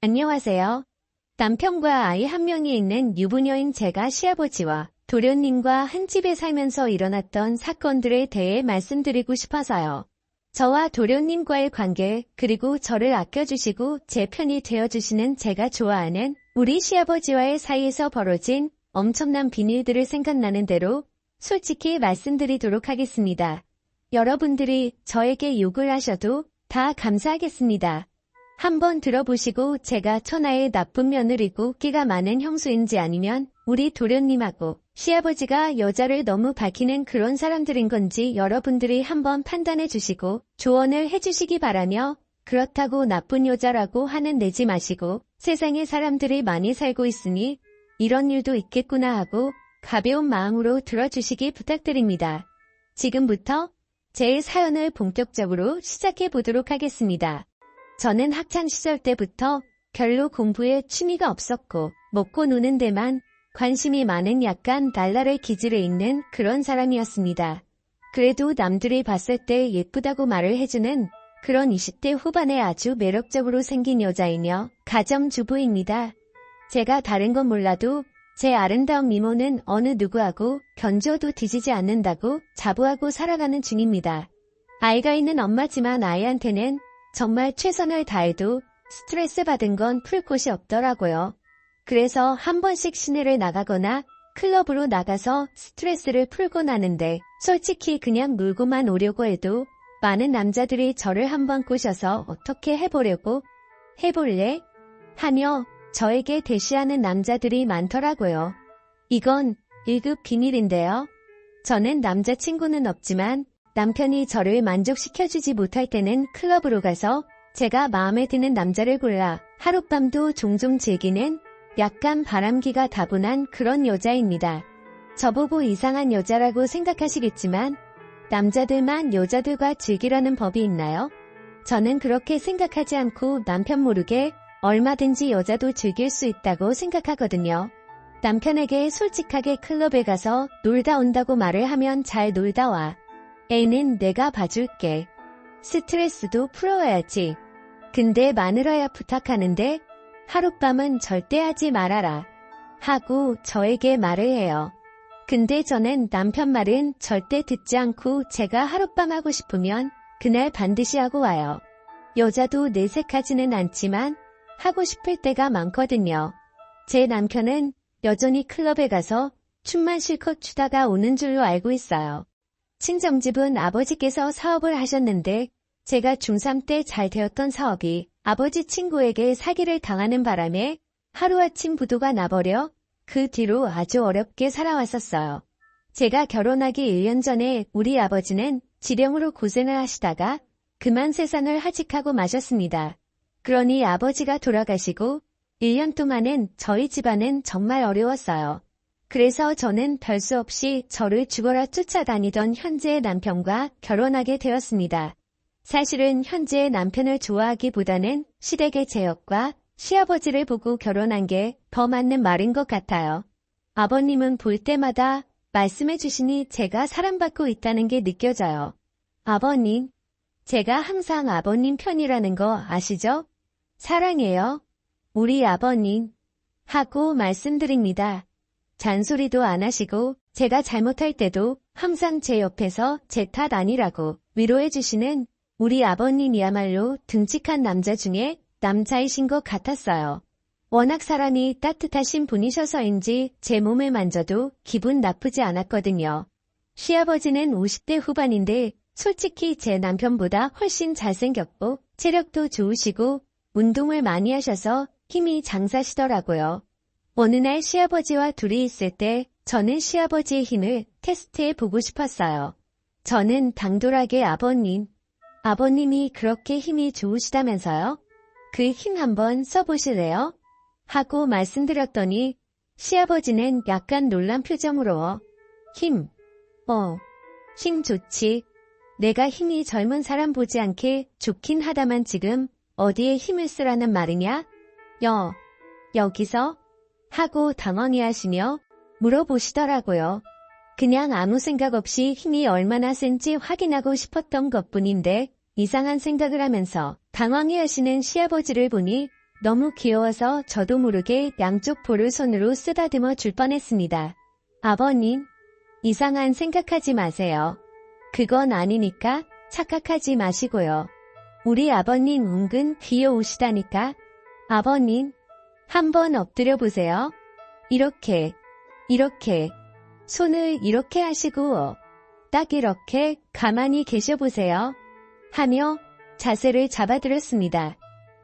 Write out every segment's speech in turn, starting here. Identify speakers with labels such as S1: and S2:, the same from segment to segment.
S1: 안녕하세요. 남편과 아이 한 명이 있는 유부녀인 제가 시아버지와 도련님과 한 집에 살면서 일어났던 사건들에 대해 말씀드리고 싶어서요. 저와 도련님과의 관계, 그리고 저를 아껴주시고 제 편이 되어주시는 제가 좋아하는 우리 시아버지와의 사이에서 벌어진 엄청난 비밀들을 생각나는 대로 솔직히 말씀드리도록 하겠습니다. 여러분들이 저에게 욕을 하셔도 다 감사하겠습니다. 한번 들어보시고 제가 천하의 나쁜 며느리고 끼가 많은 형수인지 아니면 우리 도련님하고 시아버지가 여자를 너무 밝히는 그런 사람들인 건지 여러분들이 한번 판단해 주시고 조언을 해주시기 바라며, 그렇다고 나쁜 여자라고 화는 내지 마시고 세상에 사람들이 많이 살고 있으니 이런 일도 있겠구나 하고 가벼운 마음으로 들어주시기 부탁드립니다. 지금부터 제 사연을 본격적으로 시작해 보도록 하겠습니다. 저는 학창시절 때부터 별로 공부에 취미가 없었고 먹고 노는 데만 관심이 많은 약간 날라를 기질에 있는 그런 사람이었습니다. 그래도 남들이 봤을 때 예쁘다고 말을 해주는 그런 20대 후반에 아주 매력적으로 생긴 여자이며 가정주부입니다. 제가 다른 건 몰라도 제 아름다운 미모는 어느 누구하고 견주어도 뒤지지 않는다고 자부하고 살아가는 중입니다. 아이가 있는 엄마지만 아이한테는 정말 최선을 다해도 스트레스 받은 건 풀 곳이 없더라고요. 그래서 한 번씩 시내를 나가거나 클럽으로 나가서 스트레스를 풀곤 하는데, 솔직히 그냥 놀고만 오려고 해도 많은 남자들이 저를 한번 꼬셔서 어떻게 해보려고, 해볼래? 하며 저에게 대시하는 남자들이 많더라고요. 이건 1급 비밀인데요. 저는 남자친구는 없지만 남편이 저를 만족시켜주지 못할 때는 클럽으로 가서 제가 마음에 드는 남자를 골라 하룻밤도 종종 즐기는 약간 바람기가 다분한 그런 여자입니다. 저보고 이상한 여자라고 생각하시겠지만 남자들만 여자들과 즐기라는 법이 있나요? 저는 그렇게 생각하지 않고 남편 모르게 얼마든지 여자도 즐길 수 있다고 생각하거든요. 남편에게 솔직하게 클럽에 가서 놀다 온다고 말을 하면 잘 놀다 와. 애는 내가 봐줄게. 스트레스도 풀어야지. 근데 마누라야 부탁하는데 하룻밤은 절대 하지 말아라. 하고 저에게 말을 해요. 근데 저는 남편 말은 절대 듣지 않고 제가 하룻밤 하고 싶으면 그날 반드시 하고 와요. 여자도 내색하지는 않지만 하고 싶을 때가 많거든요. 제 남편은 여전히 클럽에 가서 춤만 실컷 추다가 오는 줄로 알고 있어요. 친정집은 아버지께서 사업을 하셨는데 제가 중3 때 잘 되었던 사업이 아버지 친구에게 사기를 당하는 바람에 하루아침 부도가 나버려 그 뒤로 아주 어렵게 살아왔었어요. 제가 결혼하기 1년 전에 우리 아버지는 지령으로 고생을 하시다가 그만 세상을 하직하고 마셨습니다. 그러니 아버지가 돌아가시고 1년 동안은 저희 집안은 정말 어려웠어요. 그래서 저는 별 수 없이 저를 죽어라 쫓아다니던 현재의 남편과 결혼하게 되었습니다. 사실은 현재의 남편을 좋아하기보다는 시댁의 제역과 시아버지를 보고 결혼한 게 더 맞는 말인 것 같아요. 아버님은 볼 때마다 말씀해 주시니 제가 사랑받고 있다는 게 느껴져요. 아버님, 제가 항상 아버님 편이라는 거 아시죠? 사랑해요. 우리 아버님. 하고 말씀드립니다. 잔소리도 안 하시고 제가 잘못할 때도 항상 제 옆에서 제 탓 아니라고 위로해 주시는 우리 아버님이야말로 듬직한 남자 중에 남자이신 것 같았어요. 워낙 사람이 따뜻하신 분이셔서인지 제 몸을 만져도 기분 나쁘지 않았거든요. 시아버지는 50대 후반인데 솔직히 제 남편보다 훨씬 잘생겼고 체력도 좋으시고 운동을 많이 하셔서 힘이 장사시더라고요. 어느 날 시아버지와 둘이 있을 때 저는 시아버지의 힘을 테스트해 보고 싶었어요. 저는 당돌하게 아버님이 그렇게 힘이 좋으시다면서요? 그 힘 한번 써보실래요? 하고 말씀드렸더니 시아버지는 약간 놀란 표정으로 힘 좋지. 내가 힘이 젊은 사람 보지 않게 좋긴 하다만 지금 어디에 힘을 쓰라는 말이냐? 여기서? 하고 당황해하시며 물어보시더라고요. 그냥 아무 생각 없이 힘이 얼마나 센지 확인하고 싶었던 것뿐인데 이상한 생각을 하면서 당황해하시는 시아버지를 보니 너무 귀여워서 저도 모르게 양쪽 볼을 손으로 쓰다듬어 줄 뻔했습니다. 아버님, 이상한 생각하지 마세요. 그건 아니니까 착각하지 마시고요. 우리 아버님 은근 귀여우시다니까. 아버님, 한번 엎드려 보세요. 이렇게, 손을 이렇게 하시고 딱 이렇게 가만히 계셔 보세요. 하며 자세를 잡아들였습니다.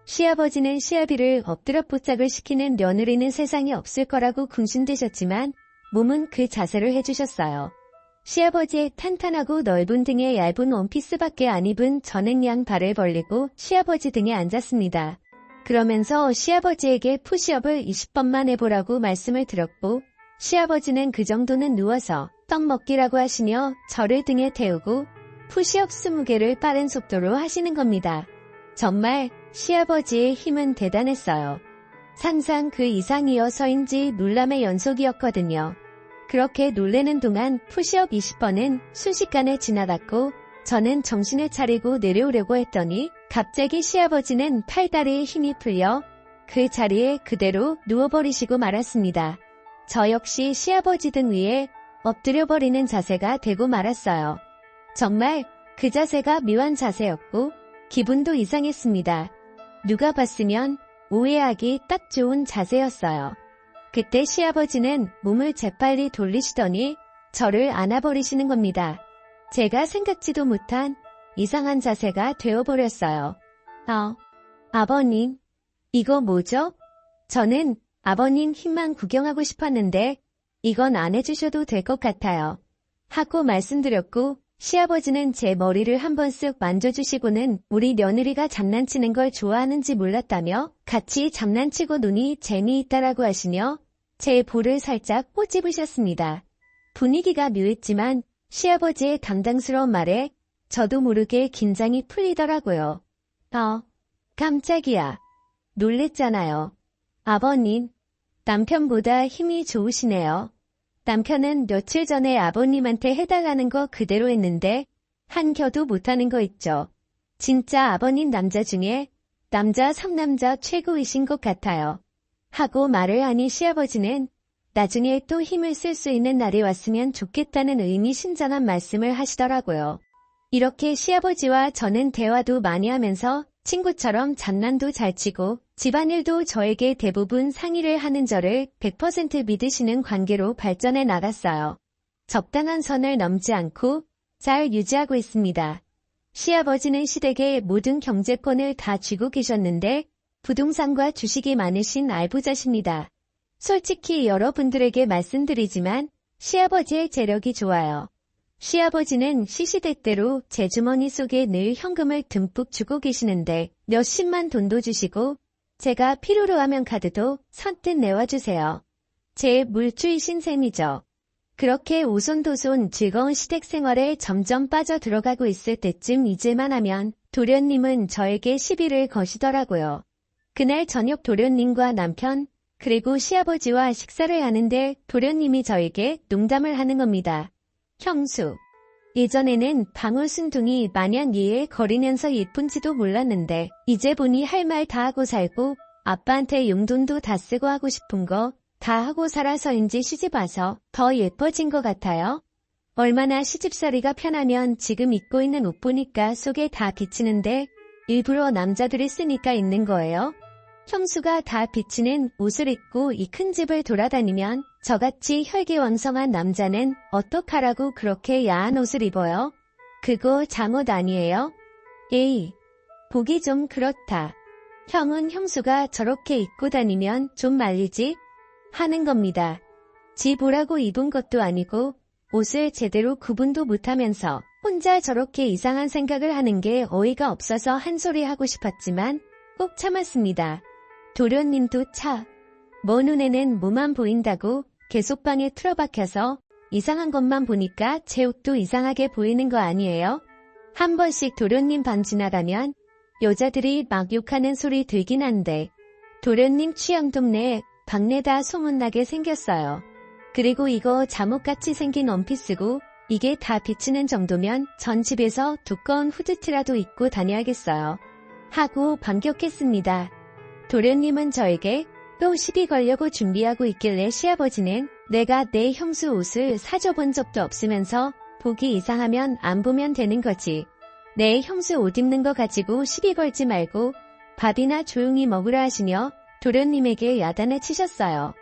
S1: 시아버지는 시아비를 엎드려 뽀짝을 시키는 며느리는 세상에 없을 거라고 궁신되셨지만 몸은 그 자세를 해주셨어요. 시아버지의 탄탄하고 넓은 등에 얇은 원피스밖에 안 입은 저는 양 발을 벌리고 시아버지 등에 앉았습니다. 그러면서 시아버지에게 푸시업을 20번만 해보라고 말씀을 드렸고 시아버지는 그 정도는 누워서 떡 먹기라고 하시며 저를 등에 태우고 푸시업 20개를 빠른 속도로 하시는 겁니다. 정말 시아버지의 힘은 대단했어요. 상상 그 이상이어서인지 놀람의 연속이었거든요. 그렇게 놀래는 동안 푸시업 20번은 순식간에 지나갔고 저는 정신을 차리고 내려오려고 했더니 갑자기 시아버지는 팔다리에 힘이 풀려 그 자리에 그대로 누워버리시고 말았습니다. 저 역시 시아버지 등 위에 엎드려버리는 자세가 되고 말았어요. 정말 그 자세가 묘한 자세였고 기분도 이상했습니다. 누가 봤으면 오해하기 딱 좋은 자세였어요. 그때 시아버지는 몸을 재빨리 돌리시더니 저를 안아버리시는 겁니다. 제가 생각지도 못한 이상한 자세가 되어버렸어요. 아버님, 이거 뭐죠? 저는 아버님 힘만 구경하고 싶었는데 이건 안 해주셔도 될 것 같아요. 하고 말씀드렸고 시아버지는 제 머리를 한번 쓱 만져주시고는 우리 며느리가 장난치는 걸 좋아하는지 몰랐다며 같이 장난치고 노니 재미있다라고 하시며 제 볼을 살짝 꼬집으셨습니다. 분위기가 묘했지만 시아버지의 당당스러운 말에 저도 모르게 긴장이 풀리더라고요. 깜짝이야. 놀랬잖아요. 아버님, 남편보다 힘이 좋으시네요. 남편은 며칠 전에 아버님한테 해달라는 거 그대로 했는데 한 켜도 못하는 거 있죠. 진짜 아버님 남자 중에 남자 상남자 최고이신 것 같아요. 하고 말을 하니 시아버지는 나중에 또 힘을 쓸 수 있는 날이 왔으면 좋겠다는 의미심장한 말씀을 하시더라고요. 이렇게 시아버지와 저는 대화도 많이 하면서 친구처럼 장난도 잘 치고 집안일도 저에게 대부분 상의를 하는 저를 100% 믿으시는 관계로 발전해 나갔어요. 적당한 선을 넘지 않고 잘 유지하고 있습니다. 시아버지는 시댁의 모든 경제권을 다 쥐고 계셨는데 부동산과 주식이 많으신 알부자십니다. 솔직히 여러분들에게 말씀드리지만 시아버지의 재력이 좋아요. 시아버지는 시시때때로 제 주머니 속에 늘 현금을 듬뿍 주고 계시는데 몇십만 돈도 주시고 제가 필요로 하면 카드도 선뜻 내와주세요. 제 물주이신 셈이죠. 그렇게 오손도손 즐거운 시댁 생활에 점점 빠져들어가고 있을 때쯤 잊을만 하면 도련님은 저에게 시비를 거시더라고요. 그날 저녁 도련님과 남편 그리고 시아버지와 식사를 하는데 도련님이 저에게 농담을 하는 겁니다. 형수, 예전에는 방울순둥이 마냥 예에 거리면서 예쁜지도 몰랐는데 이제 보니 할 말 다 하고 살고 아빠한테 용돈도 다 쓰고 하고 싶은 거 다 하고 살아서인지 시집 와서 더 예뻐진 것 같아요. 얼마나 시집살이가 편하면 지금 입고 있는 옷 보니까 속에 다 비치는데 일부러 남자들이 쓰니까 입는 거예요. 형수가 다 비치는 옷을 입고 이 큰 집을 돌아다니면 저같이 혈기왕성한 남자는 어떡하라고 그렇게 야한 옷을 입어요? 그거 잠옷 아니에요? 에이, 보기 좀 그렇다. 형은 형수가 저렇게 입고 다니면 좀 말리지? 하는 겁니다. 지 보라고 입은 것도 아니고 옷을 제대로 구분도 못하면서 혼자 저렇게 이상한 생각을 하는 게 어이가 없어서 한 소리 하고 싶었지만 꼭 참았습니다. 도련님도 뭐 눈에는 뭐만 보인다고 계속 방에 틀어박혀서 이상한 것만 보니까 제 옷도 이상하게 보이는 거 아니에요? 한 번씩 도련님 방 지나가면 여자들이 막 욕하는 소리 들긴 한데 도련님 취향 동네에 방내다 소문나게 생겼어요. 그리고 이거 잠옷같이 생긴 원피스고 이게 다 비치는 정도면 전 집에서 두꺼운 후드티라도 입고 다녀야겠어요. 하고 반격했습니다. 도련님은 저에게 또 시비 걸려고 준비하고 있길래 시아버지는 내가 내 형수 옷을 사줘본 적도 없으면서 보기 이상하면 안 보면 되는 거지. 내 형수 옷 입는 거 가지고 시비 걸지 말고 밥이나 조용히 먹으라 하시며 도련님에게 야단을 치셨어요.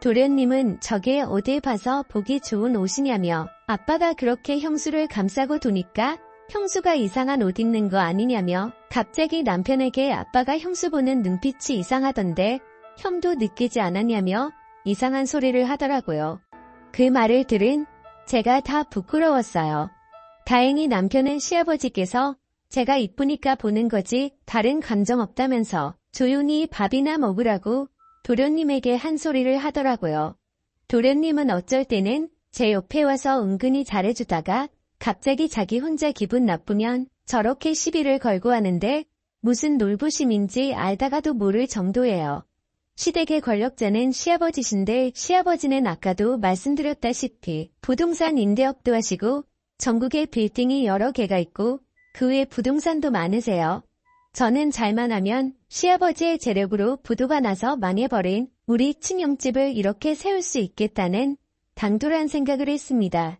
S1: 도련님은 저게 어딜 봐서 보기 좋은 옷이냐며 아빠가 그렇게 형수를 감싸고 도니까 형수가 이상한 옷 입는 거 아니냐며 갑자기 남편에게 아빠가 형수 보는 눈빛이 이상하던데 형도 느끼지 않았냐며 이상한 소리를 하더라고요. 그 말을 들은 제가 다 부끄러웠어요. 다행히 남편은 시아버지께서 제가 이쁘니까 보는 거지 다른 감정 없다면서 조용히 밥이나 먹으라고 도련님에게 한 소리를 하더라고요. 도련님은 어쩔 때는 제 옆에 와서 은근히 잘해주다가 갑자기 자기 혼자 기분 나쁘면 저렇게 시비를 걸고 하는데 무슨 놀부심인지 알다가도 모를 정도예요. 시댁의 권력자는 시아버지신데 시아버지는 아까도 말씀드렸다시피 부동산 임대업도 하시고 전국에 빌딩이 여러 개가 있고 그 외 부동산도 많으세요. 저는 잘만 하면 시아버지의 재력으로 부도가 나서 망해버린 우리 친형집을 이렇게 세울 수 있겠다는 당돌한 생각을 했습니다.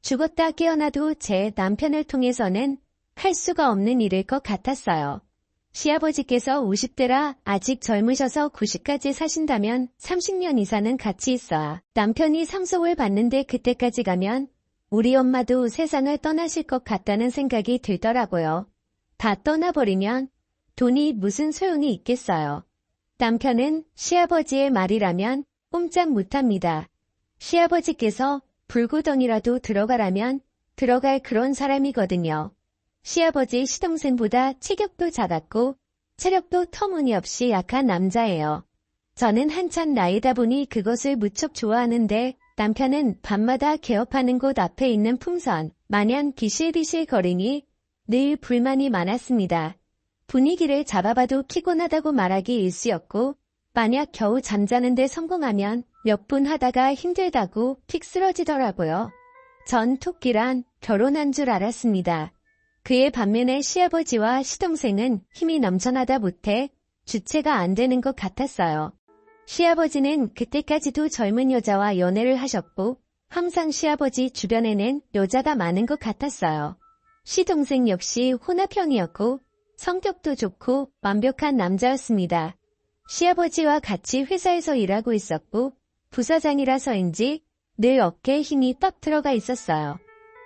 S1: 죽었다 깨어나도 제 남편을 통해서는 할 수가 없는 일일 것 같았어요. 시아버지께서 50대라 아직 젊으셔서 90까지 사신다면 30년 이상은 같이 있어야 남편이 상속을 받는데 그때까지 가면 우리 엄마도 세상을 떠나실 것 같다는 생각이 들더라고요. 다 떠나버리면 돈이 무슨 소용이 있겠어요. 남편은 시아버지의 말이라면 꼼짝 못합니다. 시아버지께서 불구덩이라도 들어가라면 들어갈 그런 사람이거든요. 시아버지 시동생보다 체격도 작았고 체력도 터무니없이 약한 남자예요. 저는 한참 나이다 보니 그것을 무척 좋아하는데 남편은 밤마다 개업하는 곳 앞에 있는 풍선 마냥 비실비실 거리니 늘 불만이 많았습니다. 분위기를 잡아봐도 피곤하다고 말하기 일쑤였고 만약 겨우 잠자는데 성공하면 몇 분 하다가 힘들다고 픽 쓰러지더라고요. 전 토끼란 결혼한 줄 알았습니다. 그의 반면에 시아버지와 시동생은 힘이 넘쳐나다 못해 주체가 안 되는 것 같았어요. 시아버지는 그때까지도 젊은 여자와 연애를 하셨고 항상 시아버지 주변에는 여자가 많은 것 같았어요. 시동생 역시 혼합형이었고 성격도 좋고 완벽한 남자였습니다. 시아버지와 같이 회사에서 일하고 있었고 부사장이라서인지 늘 어깨에 힘이 빡 들어가 있었어요.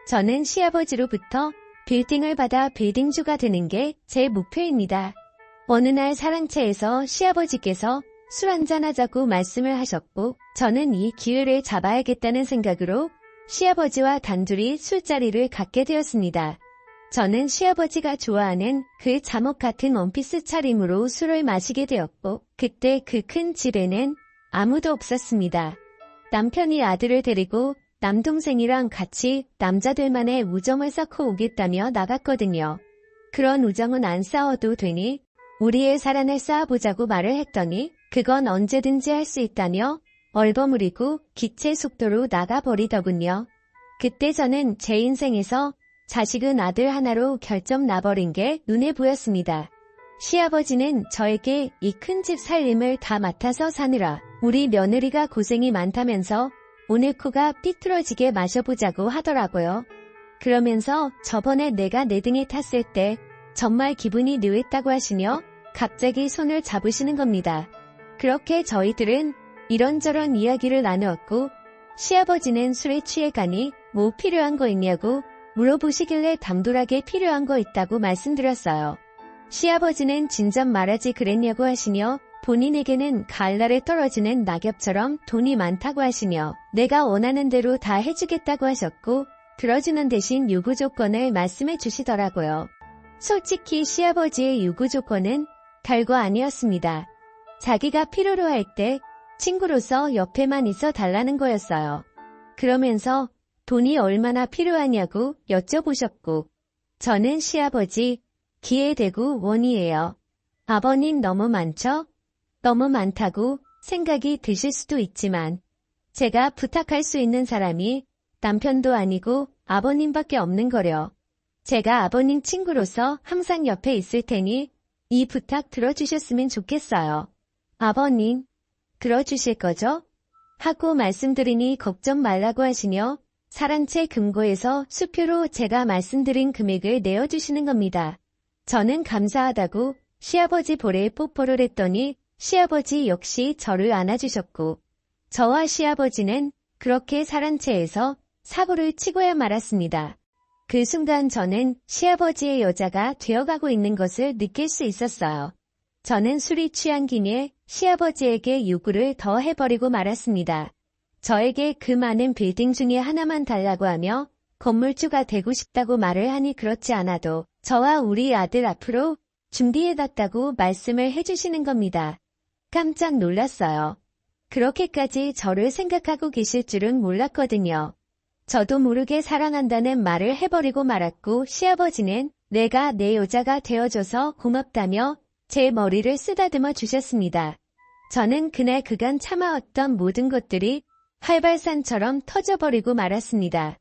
S1: 저는 시아버지로부터 빌딩을 받아 빌딩주가 되는 게 제 목표입니다. 어느 날 사랑채에서 시아버지께서 술 한잔하자고 말씀을 하셨고 저는 이 기회를 잡아야겠다는 생각으로 시아버지와 단둘이 술자리를 갖게 되었습니다. 저는 시아버지가 좋아하는 그 잠옷 같은 원피스 차림으로 술을 마시게 되었고 그때 그 큰 집에는 아무도 없었습니다. 남편이 아들을 데리고 남동생이랑 같이 남자들만의 우정을 쌓고 오겠다며 나갔거든요. 그런 우정은 안 쌓아도 되니 우리의 사랑을 쌓아보자고 말을 했더니 그건 언제든지 할 수 있다며 얼버무리고 기체 속도로 나가버리더군요. 그때 저는 제 인생에서 자식은 아들 하나로 결점 나버린 게 눈에 보였습니다. 시아버지는 저에게 이 큰 집 살림을 다 맡아서 사느라 우리 며느리가 고생이 많다면서 오늘 코가 삐뚤어지게 마셔보자고 하더라고요. 그러면서 저번에 내가 내 등에 탔을 때 정말 기분이 묘했다고 하시며 갑자기 손을 잡으시는 겁니다. 그렇게 저희들은 이런저런 이야기를 나누었고 시아버지는 술에 취해 가니 뭐 필요한 거 있냐고 물어보시길래 당돌하게 필요한 거 있다고 말씀드렸어요. 시아버지는 진작 말하지 그랬냐고 하시며 본인에게는 가을날에 떨어지는 낙엽처럼 돈이 많다고 하시며 내가 원하는 대로 다 해주겠다고 하셨고 들어주는 대신 요구 조건을 말씀해 주시더라고요. 솔직히 시아버지의 요구 조건은 별거 아니었습니다. 자기가 필요로 할 때 친구로서 옆에만 있어 달라는 거였어요. 그러면서 돈이 얼마나 필요하냐고 여쭤보셨고 저는 시아버지 기회되고 원이에요. 아버님 너무 많죠? 너무 많다고 생각이 드실 수도 있지만 제가 부탁할 수 있는 사람이 남편도 아니고 아버님밖에 없는 거려. 제가 아버님 친구로서 항상 옆에 있을 테니 이 부탁 들어주셨으면 좋겠어요. 아버님, 그러주실 거죠? 하고 말씀드리니 걱정 말라고 하시며 사란 채 금고에서 수표로 제가 말씀드린 금액을 내어주시는 겁니다. 저는 감사하다고 시아버지 볼에 뽀뽀를 했더니 시아버지 역시 저를 안아주셨고 저와 시아버지는 그렇게 사란 채에서 사고를 치고야 말았습니다. 그 순간 저는 시아버지의 여자가 되어가고 있는 것을 느낄 수 있었어요. 저는 술이 취한 김에 시아버지에게 요구를 더 해버리고 말았습니다. 저에게 그 많은 빌딩 중에 하나만 달라고 하며 건물주가 되고 싶다고 말을 하니 그렇지 않아도 저와 우리 아들 앞으로 준비해놨다고 말씀을 해주시는 겁니다. 깜짝 놀랐어요. 그렇게까지 저를 생각하고 계실 줄은 몰랐거든요. 저도 모르게 사랑한다는 말을 해버리고 말았고 시아버지는 내가 내 여자가 되어줘서 고맙다며 제 머리를 쓰다듬어 주셨습니다. 저는 그날 그간 참아왔던 모든 것들이 활발산처럼 터져버리고 말았습니다.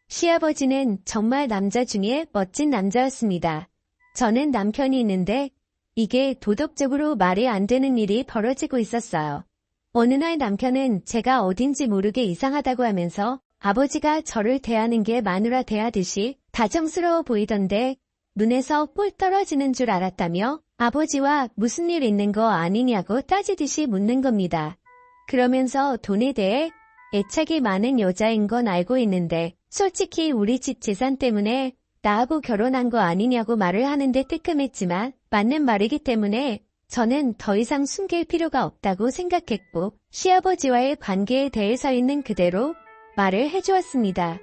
S1: 시아버지는 정말 남자 중에 멋진 남자였습니다. 저는 남편이 있는데 이게 도덕적으로 말이 안 되는 일이 벌어지고 있었어요. 어느 날 남편은 제가 어딘지 모르게 이상하다고 하면서 아버지가 저를 대하는 게 마누라 대하듯이 다정스러워 보이던데 눈에서 뿔 떨어지는 줄 알았다며 아버지와 무슨 일 있는 거 아니냐고 따지듯이 묻는 겁니다. 그러면서 돈에 대해 애착이 많은 여자인 건 알고 있는데 솔직히 우리 집 재산 때문에 나하고 결혼한 거 아니냐고 말을 하는데 뜨끔했지만 맞는 말이기 때문에 저는 더 이상 숨길 필요가 없다고 생각했고 시아버지와의 관계에 대해서 있는 그대로 말을 해주었습니다.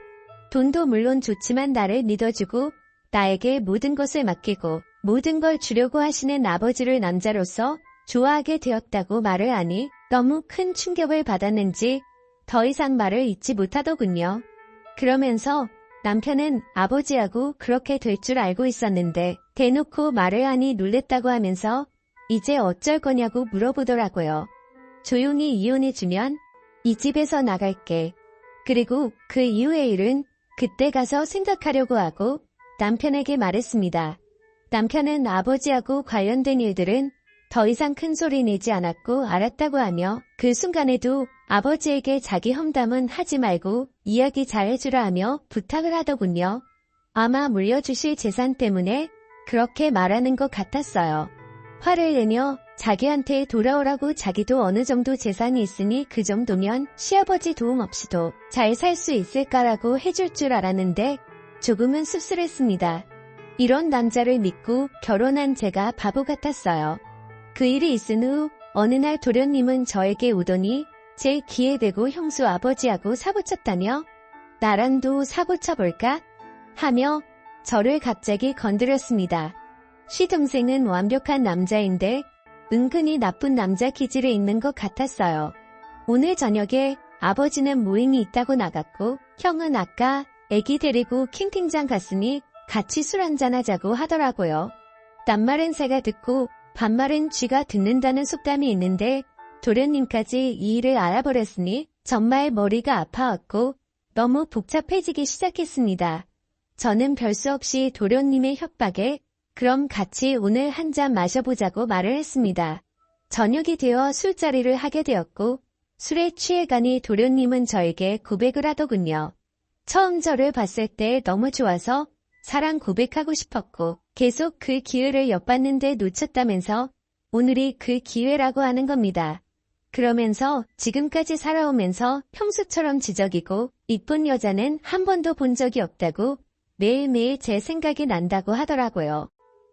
S1: 돈도 물론 좋지만 나를 믿어주고 나에게 모든 것을 맡기고 모든 걸 주려고 하시는 아버지를 남자로서 좋아하게 되었다고 말을 하니 너무 큰 충격을 받았는지 더 이상 말을 잇지 못하더군요. 그러면서 남편은 아버지하고 그렇게 될 줄 알고 있었는데 대놓고 말을 하니 놀랬다고 하면서 이제 어쩔 거냐고 물어보더라고요. 조용히 이혼해주면 이 집에서 나갈게. 그리고 그 이후의 일은 그때 가서 생각하려고 하고 남편에게 말했습니다. 남편은 아버지하고 관련된 일들은 더 이상 큰 소리 내지 않았고 알았다고 하며 그 순간에도 아버지에게 자기 험담은 하지 말고 이야기 잘해주라 하며 부탁을 하더군요. 아마 물려주실 재산 때문에 그렇게 말하는 것 같았어요. 화를 내며 자기한테 돌아오라고 자기도 어느 정도 재산이 있으니 그 정도면 시아버지 도움 없이도 잘 살 수 있을까라고 해줄 줄 알았는데 조금은 씁쓸했습니다. 이런 남자를 믿고 결혼한 제가 바보 같았어요. 그 일이 있은 후 어느 날 도련님은 저에게 오더니 제 귀에 대고 형수 아버지하고 사고쳤다며 나랑도 사고쳐볼까? 하며 저를 갑자기 건드렸습니다. 시동생은 완벽한 남자인데 은근히 나쁜 남자 기질이 있는 것 같았어요. 오늘 저녁에 아버지는 모임이 있다고 나갔고 형은 아까 애기 데리고 캠핑장 갔으니 같이 술 한잔하자고 하더라고요. 낱말은 새가 듣고 반말은 쥐가 듣는다는 속담이 있는데 도련님까지 이 일을 알아버렸으니 정말 머리가 아파왔고 너무 복잡해지기 시작했습니다. 저는 별 수 없이 도련님의 협박에 그럼 같이 오늘 한 잔 마셔보자고 말을 했습니다. 저녁이 되어 술자리를 하게 되었고 술에 취해가니 도련님은 저에게 고백을 하더군요. 처음 저를 봤을 때 너무 좋아서 사랑 고백하고 싶었고 계속 그 기회를 엿봤는데 놓쳤다면서 오늘이 그 기회라고 하는 겁니다. 그러면서 지금까지 살아오면서 평소처럼 지적이고 이쁜 여자는 한 번도 본 적이 없다고 매일매일 제 생각이 난다고 하더라고요.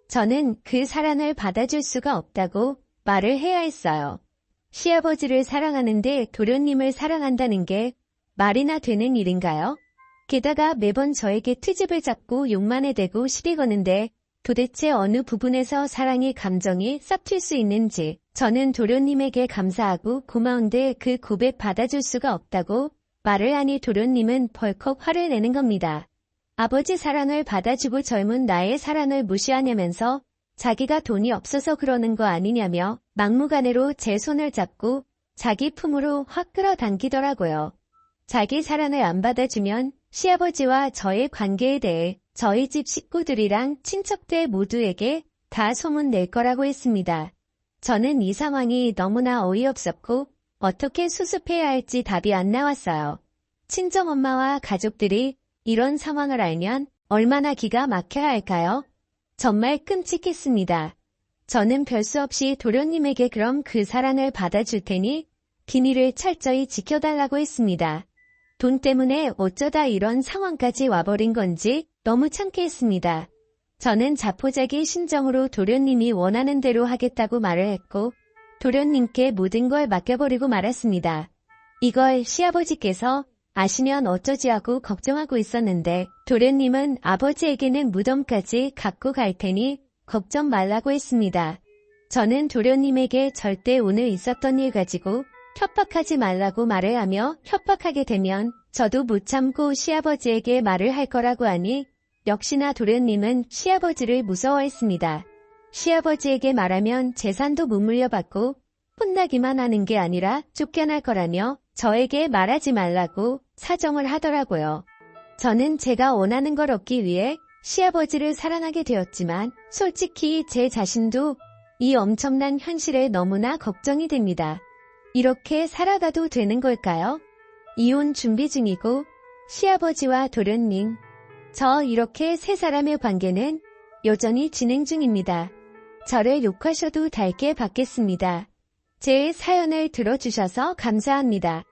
S1: 저는 그 사랑을 받아줄 수가 없다고 말을 해야 했어요. 시아버지를 사랑하는데 도련님을 사랑한다는 게 말이나 되는 일인가요? 게다가 매번 저에게 트집을 잡고 욕만 해대고 시비 거는데 도대체 어느 부분에서 사랑의 감정이 싹튈 수 있는지 저는 도련님에게 감사하고 고마운데 그 고백 받아줄 수가 없다고 말을 하니 도련님은 벌컥 화를 내는 겁니다. 아버지 사랑을 받아주고 젊은 나의 사랑을 무시하냐면서 자기가 돈이 없어서 그러는 거 아니냐며 막무가내로 제 손을 잡고 자기 품으로 확 끌어당기더라고요. 자기 사랑을 안 받아주면 시아버지와 저의 관계에 대해 저희 집 식구들이랑 친척들 모두에게 다 소문 낼 거라고 했습니다. 저는 이 상황이 너무나 어이없었고 어떻게 수습해야 할지 답이 안 나왔어요. 친정엄마와 가족들이 이런 상황을 알면 얼마나 기가 막혀야 할까요? 정말 끔찍했습니다. 저는 별 수 없이 도련님에게 그럼 그 사랑을 받아줄 테니 기밀을 철저히 지켜달라고 했습니다. 돈 때문에 어쩌다 이런 상황까지 와버린 건지 너무 창피했습니다. 저는 자포자기 심정으로 도련님이 원하는 대로 하겠다고 말을 했고 도련님께 모든 걸 맡겨버리고 말았습니다. 이걸 시아버지께서 아시면 어쩌지 하고 걱정하고 있었는데 도련님은 아버지에게는 무덤까지 갖고 갈 테니 걱정 말라고 했습니다. 저는 도련님에게 절대 오늘 있었던 일 가지고 협박하지 말라고 말을 하며 협박하게 되면 저도 못 참고 시아버지에게 말을 할 거라고 하니 역시나 도련님은 시아버지를 무서워했습니다. 시아버지에게 말하면 재산도 못 물려받고 혼나기만 하는 게 아니라 쫓겨날 거라며 저에게 말하지 말라고 사정을 하더라고요. 저는 제가 원하는 걸 얻기 위해 시아버지를 사랑하게 되었지만 솔직히 제 자신도 이 엄청난 현실에 너무나 걱정이 됩니다. 이렇게 살아가도 되는 걸까요? 이혼 준비 중이고 시아버지와 도련님, 저 이렇게 세 사람의 관계는 여전히 진행 중입니다. 저를 욕하셔도 달게 받겠습니다. 제 사연을 들어주셔서 감사합니다.